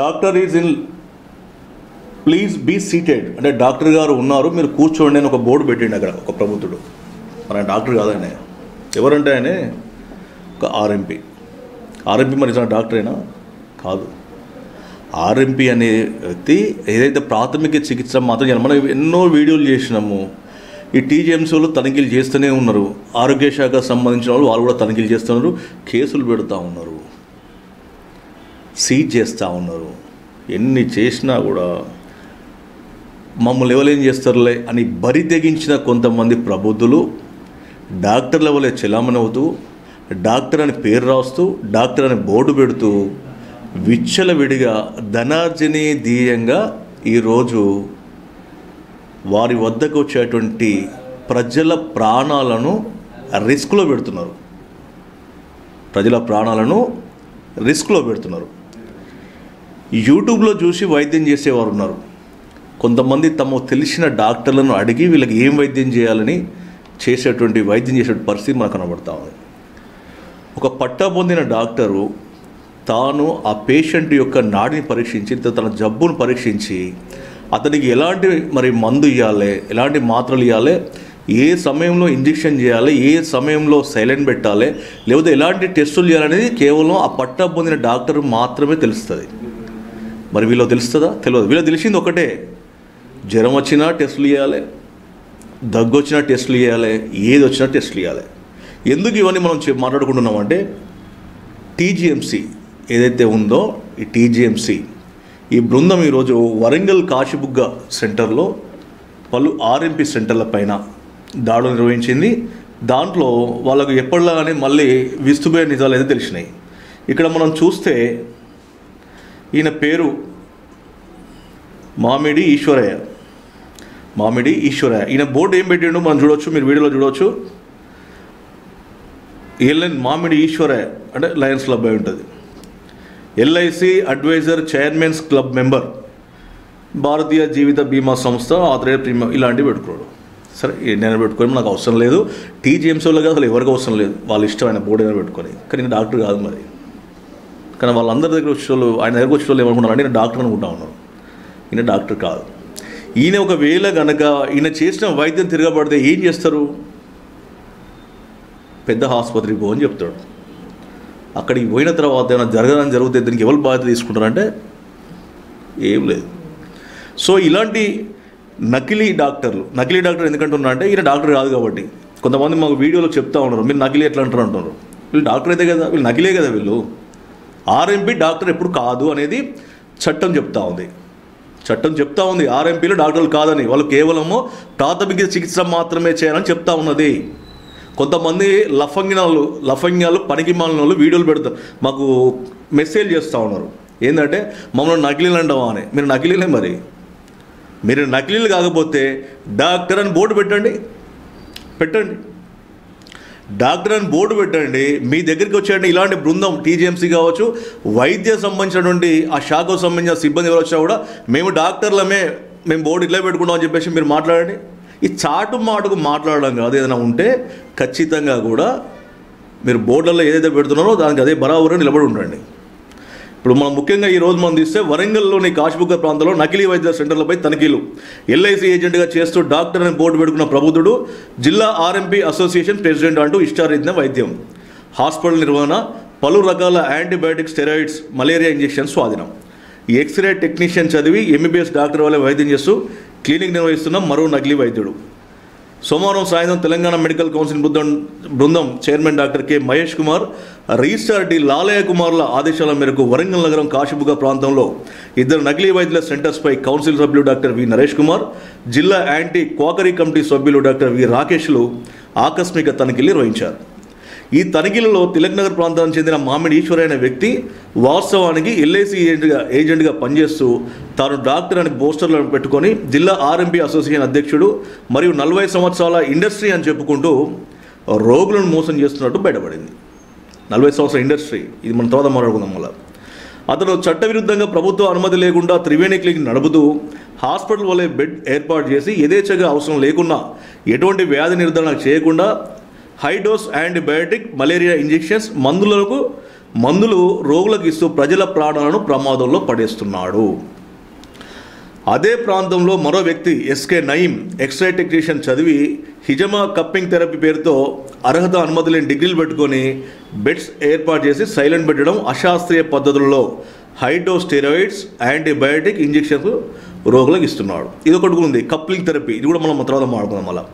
Doctor is in please be seated అంటే doctor గారు ఉన్నారు మీరు కూర్చోండి అని ఒక బోర్డు పెట్టిండు అక్కడ ఒక ప్రబుద్ధుడు. మరి డాక్టర్ కాదు ఆయన. ఎవరంటే ఆయన ఒక ఆర్ఎంపీ. మరి డాక్టరేనా కాదు. ఆర్ఎంపీ అనే వ్యక్తి ఏదైతే ప్రాథమిక చికిత్స మాత్రం మనం ఎన్నో వీడియోలు చేసినాము. ఈ టీజీఎంసీ వాళ్ళు తనిఖీలు చేస్తూనే ఉన్నారు. ఆరోగ్య శాఖకు సంబంధించిన వాళ్ళు కూడా తనిఖీలు చేస్తున్నారు, కేసులు పెడుతూ ఉన్నారు, సీజ్ చేస్తూ ఉన్నారు. ఎన్ని చేసినా కూడా మమ్మల్ని ఎవరేం చేస్తారులే అని బరి తెగించిన కొంతమంది ప్రబుద్ధులు డాక్టర్ లెవెలే చెలామణి అవుతూ డాక్టర్ అని పేరు రాస్తూ డాక్టర్ అని బోర్డు పెడుతూ విచ్చలవిడిగా ధనార్జనీ ధ్యేయంగా ఈరోజు వారి వద్దకు వచ్చేటువంటి ప్రజల ప్రాణాలను రిస్క్లో పెడుతున్నారు. యూట్యూబ్లో చూసి వైద్యం చేసేవారు ఉన్నారు. కొంతమంది తమకు తెలిసిన డాక్టర్లను అడిగి వీళ్ళకి ఏం వైద్యం చేయాలని వైద్యం చేసే పరిస్థితి మనకు కనబడతా ఉంది. ఒక పట్టా పొందిన డాక్టరు తాను ఆ పేషెంట్ యొక్క నాడిని పరీక్షించి తన జబ్బును పరీక్షించి అతనికి ఎలాంటి మందు ఇవ్వాలి, ఎలాంటి మాత్రలు ఇవ్వాలి, ఏ సమయంలో ఇంజెక్షన్ చేయాలి, ఏ సమయంలో సైలెంట్ పెట్టాలి, లేకపోతే ఎలాంటి టెస్టులు చేయాలనేది కేవలం ఆ పట్టా పొందిన డాక్టర్ మాత్రమే తెలుస్తుంది. మరి వీళ్ళకి తెలుస్తుందా? తెలియదు. వీళ్ళకి తెలిసింది ఒకటే, జ్వరం వచ్చినా టెస్టులు చేయాలి, దగ్గు వచ్చినా టెస్టులు చేయాలి, ఏది వచ్చినా టెస్టులు చేయాలి. ఎందుకు ఇవన్నీ మనం మాట్లాడుకుంటున్నామంటే టీజీఎంసీ ఏదైతే ఉందో ఈ టీజీఎంసీ ఈ బృందం ఈరోజు వరంగల్ కాశీబుగ్గ సెంటర్లో పలు ఆర్ఎంపీ సెంటర్ల పైన దాడులు నిర్వహించింది. దాంట్లో వాళ్ళకు ఎప్పటిలాగానే మళ్ళీ విస్తుపోయే నిజాలు అయితే తెలిసినాయి. ఇక్కడ మనం చూస్తే ఈయన పేరు మామిడి ఈశ్వరయ్య. ఈయన బోర్డు ఏం పెట్టిండో మనం చూడవచ్చు, మీరు వీడియోలో చూడవచ్చు. ఎల్ఎన్ మామిడి ఈశ్వరయ్య అంటే లయన్స్ క్లబ్ అయి ఉంటుంది. LIC advisor chairman's club member, భారతీయ జీవిత బీమా సంస్థ ఆత్రేయ ప్రీమియం ఇలాంటివి పెట్టుకోడు. సరే నేను పెట్టుకొని నాకు అవసరం లేదు. టీజీఎంసీ వాళ్ళకి అసలు ఎవరికి అవసరం లేదు, వాళ్ళ ఇష్టమైన బోర్డు ఏమైనా పెట్టుకొని. కానీ నేను డాక్టర్ కాదు మరి. కానీ వాళ్ళందరి దగ్గర వచ్చేవాళ్ళు ఆయన దగ్గరకు వచ్చే వాళ్ళు ఏమనుకుంటారు, నేను డాక్టర్ అనుకుంటా ఉన్నాను. ఈయన డాక్టర్ కాదు. ఈయన ఒకవేళ కనుక ఈయన చేసిన వైద్యం తిరగబడితే ఏం చేస్తారు? పెద్ద ఆసుపత్రికి పోని చెప్తాడు. అక్కడికి పోయిన తర్వాత ఏమైనా జరగదని జరిగితే దీనికి ఎవరు బాధ్యత తీసుకుంటారంటే ఏం లేదు. సో ఇలాంటి నకిలీ డాక్టర్ ఎందుకంటున్నా అంటే ఈయన డాక్టర్ కాదు కాబట్టి. కొంతమంది మాకు వీడియోలో చెప్తా ఉన్నారు, మీరు నకిలీ ఎట్లా అంటున్నారు. వీళ్ళు డాక్టర్ అయితే కదా, వీళ్ళు నకిలే కదా. వీళ్ళు ఆర్ఎంపీ డాక్టర్ ఎప్పుడు కాదు అనేది చట్టం చెప్తా ఉంది. ఆర్ఎంపీలో డాక్టర్లు కాదని, వాళ్ళు కేవలము ప్రాథమిక చికిత్స మాత్రమే చేయాలని చెప్తా ఉన్నది. కొంతమంది లఫంగ్యాలు పనికిమాలిన వీడియోలు పెడతారు, మాకు మెసేజ్ చేస్తూ ఉన్నారు. ఏంటంటే మమ్మల్ని నకిలీలు అంటావా అని. మీరు నకిలీలే మరి. మీరు నకిలీలు కాకపోతే డాక్టర్ అని బోర్డు పెట్టండి. డాక్టర్ అని బోర్డు పెట్టండి. మీ దగ్గరికి వచ్చేయండి ఇలాంటి బృందం, టీజీఎంసీ కావచ్చు, వైద్య సంబంధించినటువంటి ఆ శాఖకు సంబంధించిన సిబ్బంది ఎవరు వచ్చినా కూడా మేము డాక్టర్లమే, మేము బోర్డు ఇట్లా పెట్టుకుంటాం అని చెప్పేసి మీరు మాట్లాడండి. ఈ చాటు మాటకు మాట్లాడడం కాదు. ఏదైనా ఉంటే ఖచ్చితంగా కూడా మీరు బోర్డులలో ఏదైతే పెడుతున్నారో దానికి అదే బరాబరు నిలబడి ఉండండి. ఇప్పుడు మనం ముఖ్యంగా ఈరోజు మనం తీస్తే వరంగల్లోని కాశీబుగ్గ ప్రాంతంలో నకిలీ వైద్య సెంటర్లపై తనిఖీలు. ఎల్ఐసి ఏజెంట్గా చేస్తూ డాక్టర్ అని బోర్డు పెట్టుకున్న ప్రబుద్ధుడు జిల్లా ఆర్ఎంపీ అసోసియేషన్ ప్రెసిడెంట్ అంటూ ఇష్టారీతిన వైద్యం. హాస్పిటల్ నిర్వహణ, పలు రకాల యాంటీబయాటిక్స్, స్టెరాయిడ్స్, మలేరియా ఇంజెక్షన్ స్వాధీనం. ఎక్స్రే టెక్నీషియన్ చదివి ఎంబీబీఎస్ డాక్టర్ వల్ల వైద్యం చేస్తూ క్లినిక్ నిర్వహిస్తున్న మరో నకిలీ వైద్యుడు. సోమవారం సాయంత్రం తెలంగాణ మెడికల్ కౌన్సిల్ బృందం chairman doctor K Mahesh Kumar, registrar D Lalaiah కుమార్ల ఆదేశాల మేరకు వరంగల్ నగరం కాశీబుగ్గ ప్రాంతంలో 2 నకిలీ వైద్యుల సెంటర్స్పై కౌన్సిల్ సభ్యులు డాక్టర్ వి నరేష్ కుమార్, జిల్లా యాంటీ క్వాకరీ కమిటీ సభ్యులు డాక్టర్ వి రాకేష్లు ఆకస్మిక తనిఖీలు నిర్వహించారు. ఈ తనిఖీలలో తిలక్నగర్ ప్రాంతానికి చెందిన మామిడి ఈశ్వరయ్య అనే వ్యక్తి వాస్తవానికి ఎల్ఐసి ఏజెంట్గా పనిచేస్తూ తాను డాక్టర్ అని పోస్టర్లను పెట్టుకొని జిల్లా ఆర్ఎంపీ అసోసియేషన్ అధ్యక్షుడు మరియు 40 సంవత్సరాల ఇండస్ట్రీ అని చెప్పుకుంటూ రోగులను మోసం చేస్తున్నట్టు బయటపడింది. 40 సంవత్సరాల ఇండస్ట్రీ, ఇది మన తర్వాత మాట్లాడుకుందాం. మళ్ళీ అతను చట్టవిరుద్ధంగా ప్రభుత్వ అనుమతి లేకుండా త్రివేణి క్లినిక్ నడుపుతూ హాస్పిటల్ వల్లే బెడ్ ఏర్పాటు చేసి యథేచ్ఛగా అవసరం లేకుండా ఎటువంటి వ్యాధి నిర్ధారణ చేయకుండా high dose antibiotic, malaria injections, మందులకు మందులు రోగులకు ఇస్తూ ప్రజల ప్రాణాలను ప్రమాదంలో పడేస్తున్నాడు. అదే ప్రాంతంలో మరో వ్యక్తి ఎస్కే నయీం ఎక్స్రే టెక్నీషియన్ చదివి హిజమా కప్పింగ్ థెరపీ పేరుతో అర్హత అనుమతి లేని డిగ్రీలు పెట్టుకొని బెడ్స్ ఏర్పాటు చేసి సైలెంట్ పెట్టడం, అశాస్త్రీయ పద్ధతుల్లో హైడోస్ స్టెరాయిడ్స్ యాంటీబయాటిక్ ఇంజెక్షన్స్ రోగులకు ఇస్తున్నాడు. ఇది ఒకటి ఉంది, కప్లింగ్ థెరపీ. ఇది కూడా మనం తర్వాత మాట్లాడుకుందాం. మళ్ళీ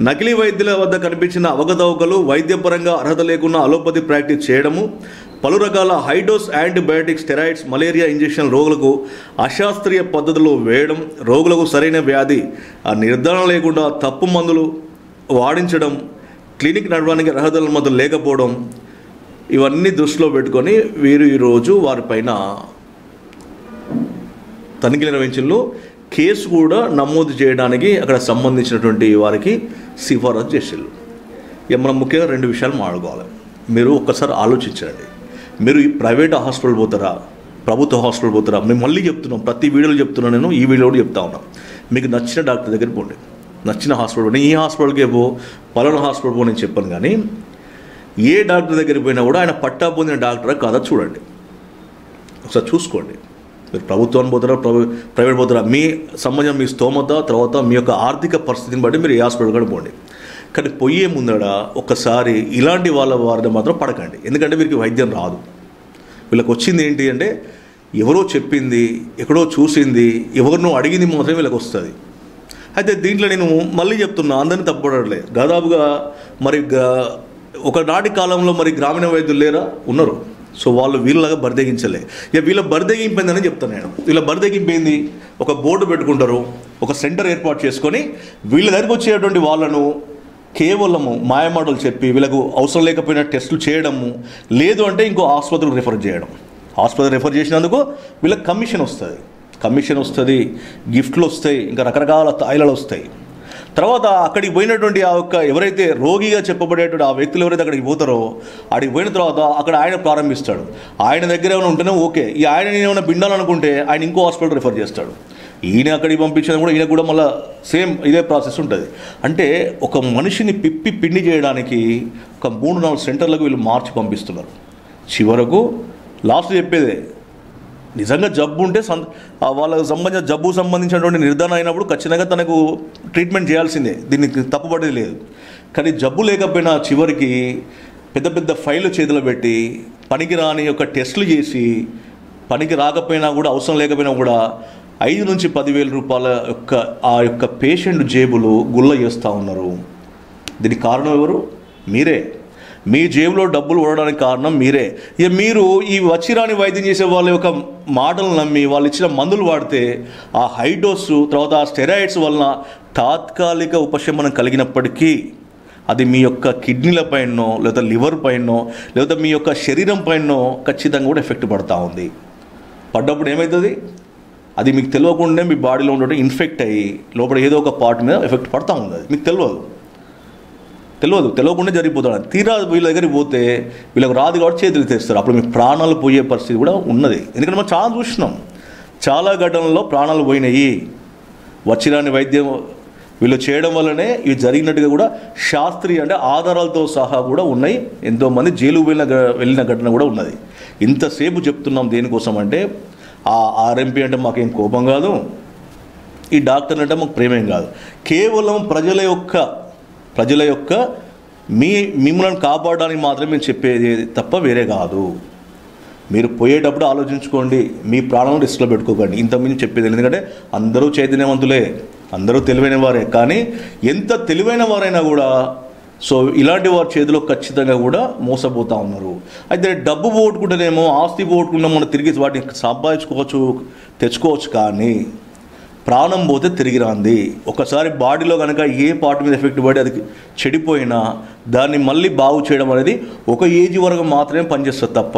నకిలీ వైద్యుల వద్ద కనిపించిన అవకతవకలు, వైద్యపరంగా అర్హత లేకుండా అలోపతి ప్రాక్టీస్ చేయడము, పలు రకాల high dose antibiotic steroids, malaria injection రోగులకు అశాస్త్రీయ పద్ధతులు వేయడం, రోగులకు సరైన వ్యాధి నిర్ధారణ లేకుండా తప్పు మందులు వాడించడం, క్లినిక్ నడవడానికి అర్హతల అనుమతులు లేకపోవడం, ఇవన్నీ దృష్టిలో పెట్టుకొని వీరు ఈరోజు వారిపైన తనిఖీలు నిర్వహించడంలో కేసు కూడా నమోదు చేయడానికి అక్కడ సంబంధించినటువంటి వారికి సిఫారసు చేసేళ్ళు. ఇక మనం ముఖ్యంగా 2 విషయాలు మాట్లాడుకోవాలి. మీరు ఒక్కసారి ఆలోచించండి. మీరు ఈ ప్రైవేట్ హాస్పిటల్ పోతారా, ప్రభుత్వ హాస్పిటల్ పోతారా? మేము మళ్ళీ చెప్తున్నాం, ప్రతి వీడియోలో చెప్తున్నాను, నేను ఈ వీడియో కూడా చెప్తా ఉన్నాను. మీకు నచ్చిన డాక్టర్ దగ్గరికి పోండి, నచ్చిన హాస్పిటల్ పోండి. ఈ హాస్పిటల్కే పో, పలానా హాస్పిటల్ పో నేను చెప్పాను. కానీ ఏ డాక్టర్ దగ్గరికి పోయినా కూడా ఆయన పట్టా పొందిన డాక్టరా కాదా చూడండి, ఒకసారి చూసుకోండి. మీరు ప్రభుత్వాన్ని పోతారా, ప్రైవేట్ పోతారా, మీ సంబంధం, మీ స్తోమత, తర్వాత మీ యొక్క ఆర్థిక పరిస్థితిని బట్టి మీరు ఏ హాస్పిటల్ కూడా పోండి. కానీ పోయే ముందడ ఒక్కసారి ఇలాంటి వారిని మాత్రం పడకండి. ఎందుకంటే వీరికి వైద్యం రాదు. వీళ్ళకి వచ్చింది ఏంటి అంటే ఎవరో చెప్పింది, ఎక్కడో చూసింది, ఎవరినో అడిగింది మాత్రమే వీళ్ళకి వస్తుంది. అయితే దీంట్లో నేను మళ్ళీ చెప్తున్నా, అందరినీ తప్పడట్లేదు. దాదాపుగా మరి ఒకనాటి కాలంలో మరి గ్రామీణ వైద్యులు లేరా, ఉన్నారు. సో వాళ్ళు వీళ్ళలాగా బరిదెగించలే. ఇక వీళ్ళ బరిదెగింపిందని చెప్తాను నేను. వీళ్ళ బరిదెగింపింది, ఒక బోర్డు పెట్టుకుంటారు, ఒక సెంటర్ ఏర్పాటు చేసుకొని వీళ్ళ దగ్గరికి వచ్చేటువంటి వాళ్ళను కేవలము మాయమాటలు చెప్పి వీళ్ళకు అవసరం లేకపోయినా టెస్టులు చేయడము, లేదు అంటే ఇంకో ఆసుపత్రికి రిఫర్ చేయడం. ఆసుపత్రి రిఫర్ చేసినందుకు వీళ్ళకి కమిషన్ వస్తుంది, గిఫ్ట్లు వస్తాయి, ఇంకా రకరకాల తాయిలాలు వస్తాయి. తర్వాత అక్కడికి పోయినటువంటి ఆ యొక్క ఎవరైతే రోగిగా చెప్పబడేటువంటి ఆ వ్యక్తులు ఎవరైతే అక్కడికి పోతారో, అక్కడికి పోయిన తర్వాత అక్కడ ఆయన ప్రారంభిస్తాడు. ఆయన దగ్గర ఏమైనా ఉంటేనే ఓకే, ఈ ఆయన ఏమైనా పిండాలనుకుంటే ఆయన ఇంకో హాస్పిటల్ రిఫర్ చేస్తాడు. ఈయన అక్కడికి పంపించినా కూడా ఈయన కూడా మళ్ళీ సేమ్ ఇదే ప్రాసెస్ ఉంటుంది. అంటే ఒక మనిషిని పిప్పి పిండి చేయడానికి ఒక 3-4 సెంటర్లకు వీళ్ళు మార్చి పంపిస్తున్నారు. చివరకు లాస్ట్ చెప్పేదే, నిజంగా జబ్బు ఉంటే వాళ్ళకు సంబంధించినటువంటి నిర్ధారణ అయినప్పుడు ఖచ్చితంగా తనకు ట్రీట్మెంట్ చేయాల్సిందే, దీనికి తప్పుపడేది లేదు. కానీ జబ్బు లేకపోయినా చివరికి పెద్ద పెద్ద ఫైళ్ళు చేతిలో పెట్టి పనికిరాని యొక్క టెస్టులు చేసి, పనికి రాకపోయినా కూడా అవసరం లేకపోయినా కూడా 5 నుంచి 10,000 రూపాయల ఆ యొక్క పేషెంట్ జేబులు గుల్ల చేస్తూ ఉన్నారు. దీనికి కారణం ఎవరు? మీరే. మీ జేబులో డబ్బులు ఓడడానికి కారణం మీరే. ఇక మీరు ఈ వచ్చిరాని వైద్యం చేసే వాళ్ళ యొక్క మాటలు నమ్మి వాళ్ళు ఇచ్చిన మందులు వాడితే ఆ హైడోస్, తర్వాత ఆ స్టెరాయిడ్స్ వలన తాత్కాలిక ఉపశమనం కలిగినప్పటికీ అది మీ యొక్క కిడ్నీల పైనో, లేదా లివర్ పైనో, లేదా మీ యొక్క శరీరం పైనో ఖచ్చితంగా కూడా ఎఫెక్ట్ పడుతూ ఉంది. పడ్డప్పుడు ఏమవుతుంది? అది మీకు తెలియకుండా మీ బాడీలో ఉండటం ఇన్ఫెక్ట్ అయ్యి లోపల ఏదో ఒక పార్ట్ మీద ఎఫెక్ట్ పడుతూ ఉంది. అది మీకు తెలియకుండా జరిగిపోతాడు. తీరా వీళ్ళ దగ్గరికి పోతే వీళ్ళకి రాదు కాబట్టి చేతులు తెస్తారు. అప్పుడు మీకు ప్రాణాలు పోయే పరిస్థితి కూడా ఉన్నది. ఎందుకంటే మనం చాలా చూసినాం, చాలా ఘటనల్లో ప్రాణాలు పోయినాయి. వచ్చిరాని వైద్యం వీళ్ళు చేయడం వల్లనే ఇవి జరిగినట్టుగా కూడా శాస్త్రీయ అంటే ఆధారాలతో సహా కూడా ఉన్నాయి. ఎంతోమంది జైలుకు వెళ్ళిన ఘటన కూడా ఉన్నది. ఇంతసేపు చెప్తున్నాం దేనికోసం అంటే, ఆ ఆర్ఎంపీ అంటే మాకేం కోపం కాదు, ఈ డాక్టర్లు అంటే మాకు ప్రేమేం కాదు. కేవలం ప్రజల యొక్క మిమ్మల్ని కాపాడడానికి మాత్రమే మేము చెప్పేది తప్ప వేరే కాదు. మీరు పోయేటప్పుడు ఆలోచించుకోండి, మీ ప్రాణాలను రిస్క్లో పెట్టుకోకండి. ఇంతకుముందు చెప్పేది ఎందుకంటే అందరూ చైతన్యవంతులే, అందరూ తెలివైన వారే. కానీ ఎంత తెలివైన వారైనా కూడా సో ఇలాంటి వారి చేతిలో ఖచ్చితంగా కూడా మోసపోతూ ఉన్నారు. అయితే డబ్బు పోగొట్టుకుంటేనేమో, ఆస్తి పోగొట్టుకుంటే మనం తిరిగి వాటిని సంపాదించుకోవచ్చు, తెచ్చుకోవచ్చు. కానీ ప్రాణం పోతే తిరిగి రాంది. ఒకసారి బాడీలో కనుక ఏ పార్ట్ మీద ఎఫెక్ట్ పడి అది చెడిపోయినా దాన్ని మళ్ళీ బాగు చేయడం అనేది ఒక ఏజ్ వరకు మాత్రమే పనిచేస్తుంది తప్ప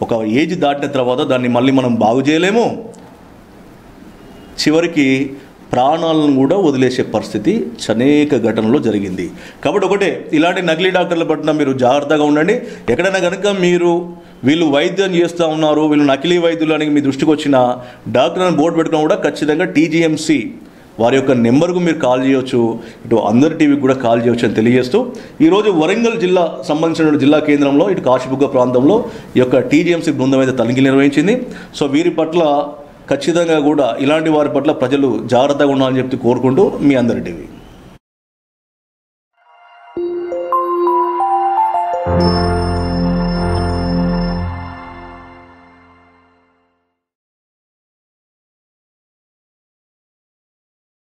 ఒక ఏజ్ దాటిన తర్వాత దాన్ని మళ్ళీ మనం బాగు చేయలేము. చివరికి ప్రాణాలను కూడా వదిలేసే పరిస్థితి అనేక ఘటనలో జరిగింది. కాబట్టి ఒకటే, ఇలాంటి నకిలీ డాక్టర్ల పట్ల మీరు జాగ్రత్తగా ఉండండి. ఎక్కడైనా కనుక వీళ్ళు వైద్యం చేస్తూ ఉన్నారు, వీళ్ళు నకిలీ వైద్యులు అని మీ దృష్టికి వచ్చిన డాక్టర్ అని బోర్డు పెట్టుకున్నా కూడా ఖచ్చితంగా TGMC వారి యొక్క నెంబర్కు మీరు కాల్ చేయవచ్చు, ఇటు అందరి టీవీకి కూడా కాల్ చేయవచ్చు అని తెలియజేస్తూ ఈరోజు వరంగల్ జిల్లా సంబంధించిన జిల్లా కేంద్రంలో ఇటు కాశీబుగ్గ ప్రాంతంలో ఈ యొక్క టీజీఎంసీ బృందం అయితే తనిఖీలు నిర్వహించింది. సో వీరి పట్ల ఖచ్చితంగా కూడా ఇలాంటి వారి పట్ల ప్రజలు జాగ్రత్తగా ఉండాలని చెప్పి కోరుకుంటూ మీ అందరి టీవీ.